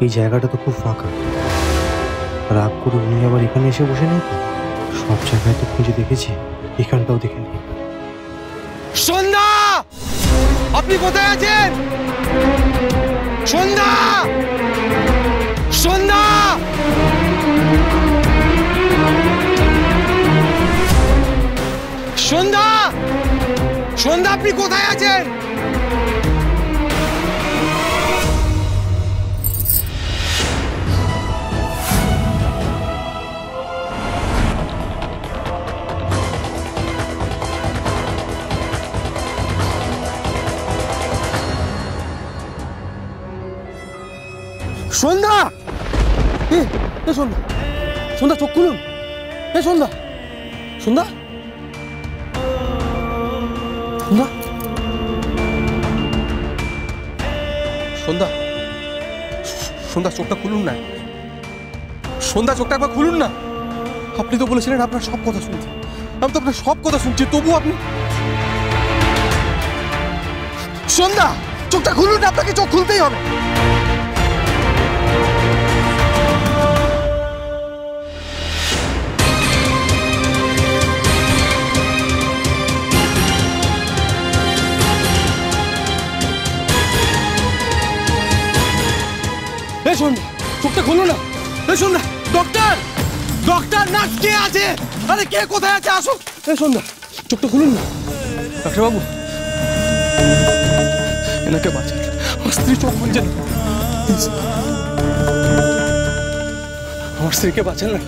এই জায়গাটা তো খুব ফাঁকা। রাগ করে উনি আবার এখানে এসে বসে নেই তো? সব জায়গায় তো খুঁজে দেখেছি, এখানটাও দেখে নেই। সন্ধ্যা, আপনি কোথায় আছেন? সন্ধ্যা, সন্ধ্যা, সন্ধ্যা, সন্ধ্যা, আপনি কোথায় আছেন? সন্ধ্যা, সন্ধ্যা, সন্ধ্যা, চোখ খুলুন। সন্ধ্যা, সন্ধ্যা, সন্ধ্যা, সন্ধ্যা, সন্ধ্যা, চোখটা খুলুন না। সন্ধ্যা, চোখটা একবার খুলুন না। আপনি তো বলেছিলেন আপনার সব কথা শুনছি, আমি তো আপনার সব কথা শুনছি, তবু আপনি। সন্ধ্যা, চোখটা খুলুন, আপনাকে চোখ খুলতেই হবে। সন্ধ্যা, চোখটা খুলো না। সন্ধ্যা, ডক্টর, ডক্টর, নার্স, কে আছে? আরে কে কোথায় আছে? আসো। সন্ধ্যা, চোখটা খুলুন না। ডাক্তারবাবু, এনাকে বাঁচান, আমার স্ত্রী চোখ খুলছে না। আমার স্ত্রীকে বাঁচান না,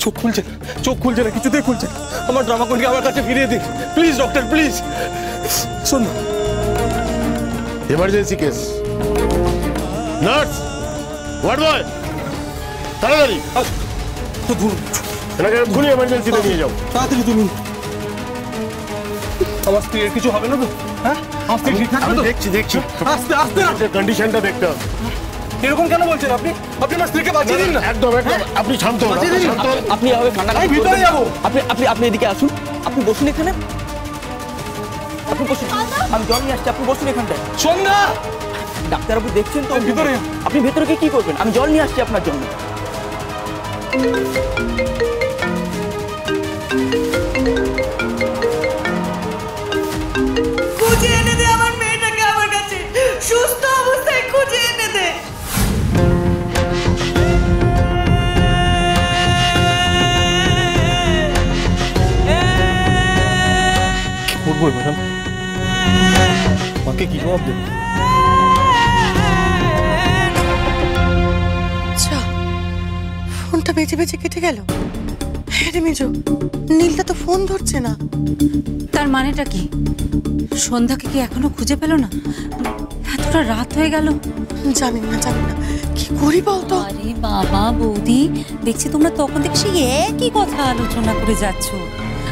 চোখ খুলছে না, চোখ খুলছে না, কিছুতেই খুলছে না। আমার ড্রামা কোনকে আমার কাছে ফিরিয়ে দিন please doctor, please. Sandhya, emergency case. Nurse, ward boy, তাড়াতাড়ি এনাকে এক্ষুনি এমার্জেন্সিতে নিয়ে যাও। তাড়াতাড়ি তুলুন। আমার স্ত্রীর কিছু হবে না তো? হ্যাঁ, আমার স্ত্রী ঠিক থাকবে তো? দেখছি দেখছি, আস্তে আস্তে, কন্ডিশনটা দেখতে হবে। এরকম কেন বলছেন আপনি? আপনি আমার স্ত্রীকে বাঁচিয়ে দিন না। একদম একদম, আপনি শান্ত হন, শান্ত হন। আপনি এভাবে ঠান্ডা আমি ভিতরে যাবো। আপনি আপনি আপনি এদিকে আসুন, আপনি বসুন এখানে, আপনি বসুন, আমি জল নিয়ে আসছি, আপনি বসুন এখানটায়। সন্ধ্যা, ডাক্তারবাবু দেখছেন তো ভিতরে। আপনি ভেতরে গিয়ে কি করবেন? আমি জল নিয়ে আসছি আপনার জন্য। খুঁজে এনে দে আমার মেয়েটাকে, আমার কাছে সুস্থ অবস্থায় খুঁজে এনে দে। কি করবো ম্যাডাম? মাকে কি জবাব দেবো? আচ্ছা, ফোনটা বেজে বেজে কেটে গেল। হ্যাঁ রে মেজো, নীলটা তো ফোন ধরছে না। তার মানেটা কি? সন্ধ্যাকে কি এখনো খুঁজে পেল না? এতটা রাত হয়ে গেল। জানি না, জানি না কি করি বলতো। আরে বাবা বৌদি, দেখছি তোমরা তখন থেকে সেই একই কথা আলোচনা করে যাচ্ছ।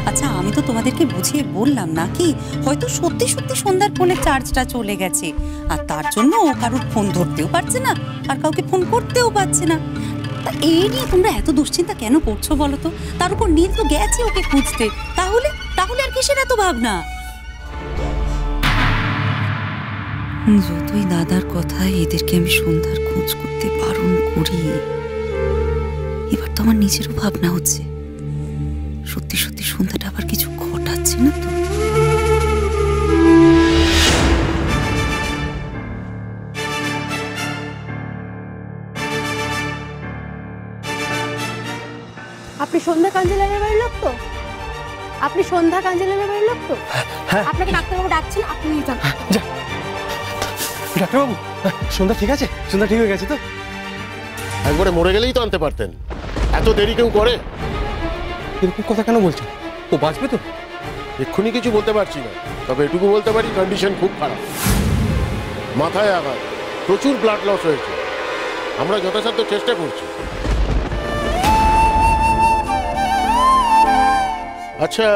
আচ্ছা, আমি তো তোমাদেরকে বুঝিয়ে বললাম নাকি হয়তো সত্যি সত্যি সন্ধ্যার ফোনে চার্জটা চলে গেছে, আর তার জন্য ও কারোর ফোন ধরতেও পারছে না আর কাউকে ফোন করতেও পারছে না। তা এই নিয়ে তোমরা এত দুশ্চিন্তা কেন করছো বলো তো? তার উপর নীল তো গেছে ওকে খুঁজতে, তাহলে তাহলে আর কিসের এত ভাবনা? যতই দাদার কথায় এদেরকে আমি সন্ধ্যার খোঁজ করতে বারণ করি, এবার তো আমার নিজেরও ভাবনা হচ্ছে সত্যি সত্যি সন্ধ্যাটা আবার কিছু ঘটাচ্ছে না তো। আপনি সন্ধ্যা কাঞ্জিলালের বাড়ির লোক তো? আপনি সন্ধ্যা কাঞ্জিলালের বাড়ির লোক তো? আপনাকে ডাক্তারবাবু ডাকছেন, আপনি যান। ডাক্তারবাবু, সন্ধ্যা ঠিক আছে? সন্ধ্যা ঠিক হয়ে গেছে তো? একবারে মরে গেলেই তো আনতে পারতেন, এত দেরি কেউ করে? এরকম কথা কেন বলছেন? ও বাঁচবে তো? এক্ষুনি কিছু বলতে পারছি না, তবে এটুকু বলতে পারি কন্ডিশন খুব খারাপ। মাথায় আঘাত, প্রচুর ব্লাড লস হয়েছে। আমরা যথাসাধ্য চেষ্টা করছি। আচ্ছা,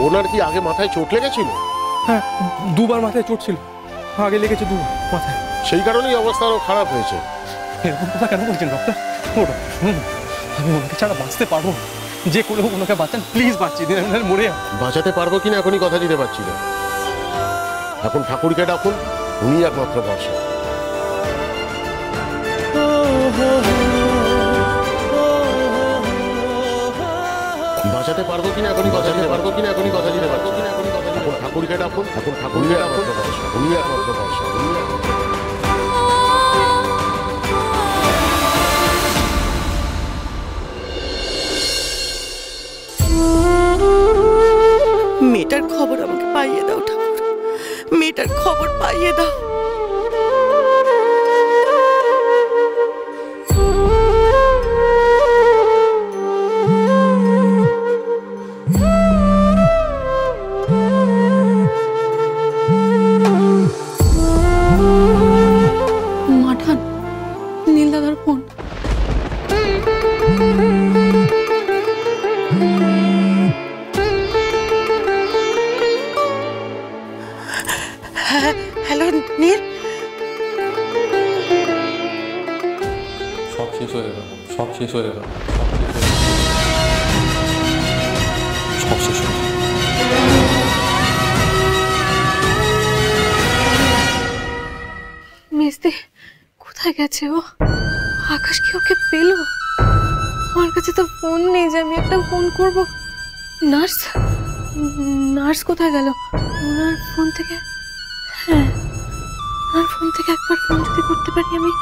ওনার কি আগে মাথায় চোট লেগেছিল? হ্যাঁ, দুবার মাথায় চোট ছিল, আগে লেগেছে দুবার মাথায়। সেই কারণেই অবস্থা আরো খারাপ হয়েছে। এরকম কথা কেন বলছেন ডক্টর? আমি ওনাকে ছাড়া বাঁচতে পারবো না, যে করে হোক ওনাকে বাঁচান প্লিজ, বাঁচিয়ে দিন, আমি মরে যাবো। বাঁচাতে পারবো কিনা এখনই কথা দিতে পারছি না। এখন ঠাকুরকে ডাকুন, উনি একমাত্র ভরসা। বাঁচাতে পারবো কিনা এখনই কথা দিতে পারবো কিনা এখনই কথা দিতে পারবো কিনা এখনই কথা দিতে পারবো। ঠাকুরকে ডাকুন, এখন ঠাকুরকে ডাকুন, উনি একমাত্র ভরসা, উনি একমাত্র। মেয়েটার খবর আমাকে পাইয়ে দাও ঠাকুর, মেয়েটার খবর পাইয়ে দাও। মাঠান, নীল দাদার ফোন। হ্যালো নীল, সব শেষ হয়ে গেল, সব শেষ হয়ে গেল, সব শেষ হয়ে গেল। মেজদি কোথায় গেছে ও? আকাশ কি ওকে পেল? আমার কাছে তো ফোন নেই যে আমি একটা ফোন করব। নার্স, নার্স কোথায় গেল? ওনার ফোন থেকে, হ্যাঁ ওনার ফোন থেকে একবার ফোন যদি করতে পারি আমি,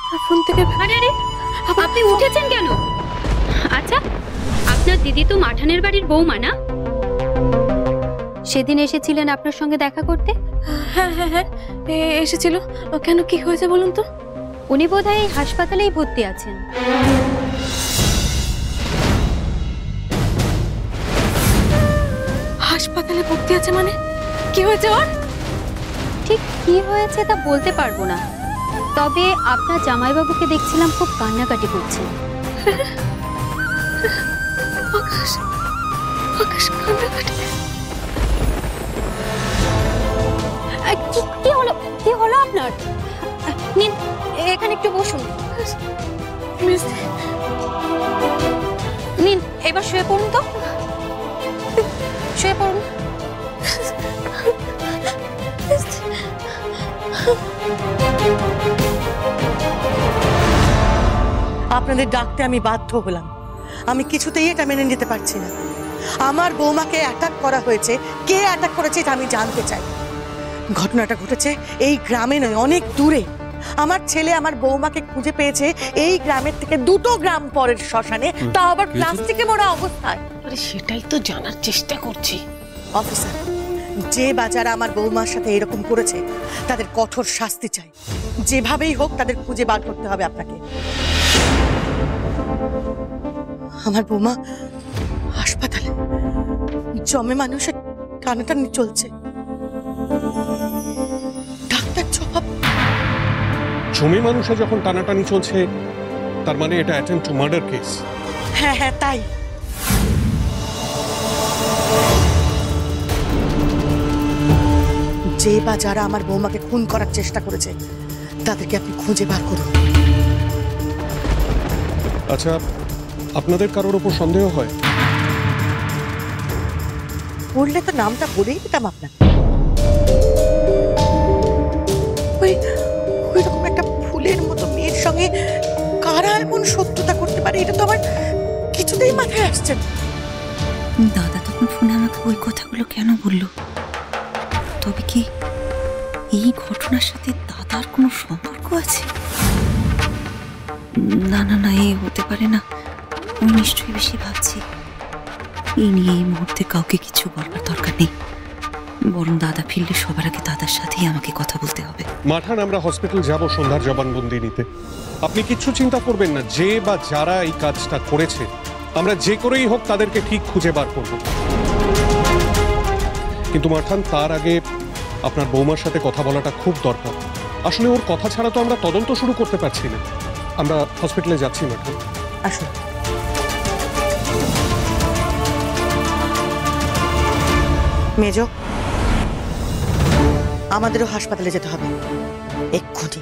ওনার ফোন থেকে। আরে আরে, আপনি উঠেছেন কেন? আচ্ছা, আপনার দিদি তো মাঠানের বাড়ির বৌমা না? সেদিন এসেছিলেন আপনার সঙ্গে দেখা করতে? হ্যাঁ হ্যাঁ হ্যাঁ, এসেছিল। কেন, কি হয়েছে বলুন তো? উনি বোধহয় হাসপাতালেই ভর্তি আছেন। হাসপাতালে ভর্তি আছে মানে? কি হয়েছে ওর? ঠিক কি হয়েছে তা বলতে পারবো না, তবে আপনার জামাইবাবুকে দেখছিলাম খুব কান্নাকাটি করছে। আকাশ, আকাশ কান্নাকাটি? কি হলো, কি হলো আপনার? নিন এখানে একটু বসুন। নিন এবার শুয়ে পড়ুন তো, শুয়ে পড়ুন। আপনাদের ডাকতে আমি বাধ্য হলাম। আমি কিছুতেই এটা মেনে নিতে পারছি না। আমার বৌমাকে অ্যাটাক করা হয়েছে, কে অ্যাটাক করেছে এটা আমি জানতে চাই। ঘটনাটা ঘটেছে এই গ্রামে নয়, অনেক দূরে। আমার ছেলে আমার বৌমাকে খুঁজে পেয়েছে এই গ্রামের থেকে 2 গ্রাম পরের শ্মশানে, তাও আবার প্লাস্টিকে মোড়া অবস্থায়। আরে সেটাই তো জানার চেষ্টা করছি। অফিসার, যে বাজারা আমার বৌমার সাথে এরকম করেছে তাদের কঠোর শাস্তি চাই। যেভাবেই হোক তাদের খুঁজে বার করতে হবে আপনাকে। আমার বৌমা হাসপাতালে, জমে মানুষের টানাটানি চলছে। ডাক্তার জবাব। জমি মানুষে যখন টানাটানি চলছে তার মানে এটা অ্যাটেম্পট টু মার্ডার কেস। হ্যাঁ হ্যাঁ তাই। যে বা যারা আমার বৌমাকে খুন করার চেষ্টা করেছে তাদেরকে আপনি খুঁজে বার করুন। আচ্ছা, আপনাদের কারোর উপর সন্দেহ হয়? বললে তো নামটা বলেই দিতাম আপনাকে। ওই রকম একটা ফুলের মতো মেয়ের সঙ্গে কারা এমন শত্রুতা করতে পারে এটা তো আমার কিছুতেই মাথায় আসছে না। দাদা তখন ফোনে আমাকে ওই কথাগুলো কেন বলল? তবে কি এই ঘটনার সাথে দাদার কোনো সম্পর্ক আছে? না না না, এ হতে পারে না। আমি নিশ্চয়ই বেশি ভাবছি। এই নিয়ে এই মুহূর্তে কাউকে কিছু বলবার দরকার নেই, বরং দাদা ফিরলে সবার আগে দাদার সাথেই আমাকে কথা বলতে হবে। মাঠান, আমরা হসপিটাল যাব সন্ধ্যার জবানবন্দি নিতে। আপনি কিচ্ছু চিন্তা করবেন না। যে বা যারা এই কাজটা করেছে আমরা যে করেই হোক তাদেরকে ঠিক খুঁজে বার করব। কিন্তু মাঠান, তার আগে আপনার বৌমার সাথে কথা বলাটা খুব দরকার। আসলে ওর কথা ছাড়া তো আমরা তদন্ত শুরু করতে পারছি না। আমরা হসপিটালে যাচ্ছি মাঠান। আসুন। মেজো, আমাদেরও হাসপাতালে যেতে হবে এক্ষুনি।